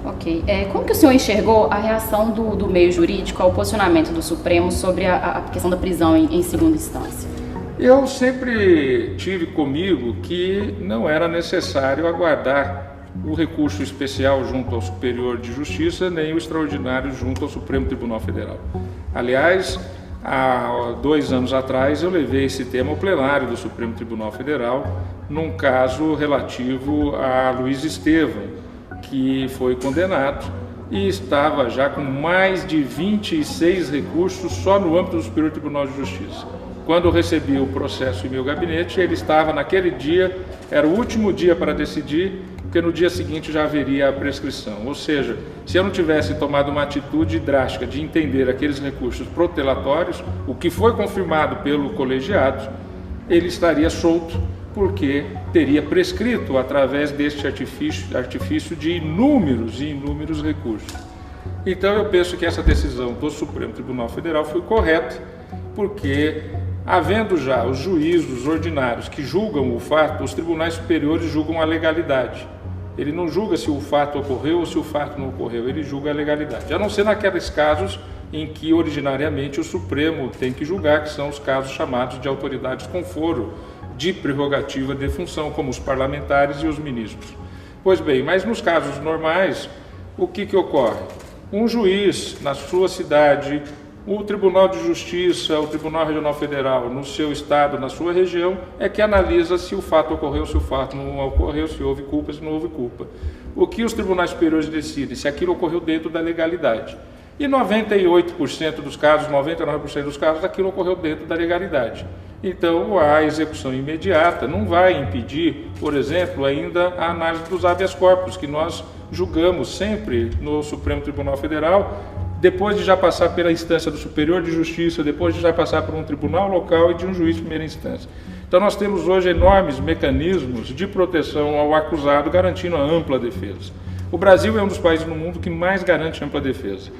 Ok. Como que o senhor enxergou a reação do meio jurídico ao posicionamento do Supremo sobre a questão da prisão em segunda instância? Eu sempre tive comigo que não era necessário aguardar o recurso especial junto ao Superior de Justiça, nem o extraordinário junto ao Supremo Tribunal Federal. Aliás, há 2 anos atrás eu levei esse tema ao plenário do Supremo Tribunal Federal, num caso relativo a Luiz Estevão, que foi condenado e estava já com mais de 26 recursos só no âmbito do Superior Tribunal de Justiça. Quando eu recebi o processo em meu gabinete, ele estava naquele dia, era o último dia para decidir, porque no dia seguinte já haveria a prescrição. Ou seja, se eu não tivesse tomado uma atitude drástica de entender aqueles recursos protelatórios, o que foi confirmado pelo colegiado, ele estaria solto, porque teria prescrito através deste artifício de inúmeros e inúmeros recursos. Então eu penso que essa decisão do Supremo Tribunal Federal foi correta, porque havendo já os juízos ordinários que julgam o fato, os tribunais superiores julgam a legalidade. Ele não julga se o fato ocorreu ou se o fato não ocorreu, ele julga a legalidade. A não ser naqueles casos em que originariamente o Supremo tem que julgar, que são os casos chamados de autoridades com foro de prerrogativa de função, como os parlamentares e os ministros. Pois bem, mas nos casos normais, o que ocorre? Um juiz na sua cidade, o Tribunal de Justiça, o Tribunal Regional Federal, no seu estado, na sua região, é que analisa se o fato ocorreu, se o fato não ocorreu, se houve culpa, se não houve culpa. O que os tribunais superiores decidem? Se aquilo ocorreu dentro da legalidade. E 98% dos casos, 99% dos casos, aquilo ocorreu dentro da legalidade. Então, a execução imediata não vai impedir, por exemplo, ainda a análise dos habeas corpus, que nós julgamos sempre no Supremo Tribunal Federal, depois de já passar pela instância do Superior de Justiça, depois de já passar por um tribunal local e de um juiz de primeira instância. Então nós temos hoje enormes mecanismos de proteção ao acusado, garantindo a ampla defesa. O Brasil é um dos países no mundo que mais garante ampla defesa.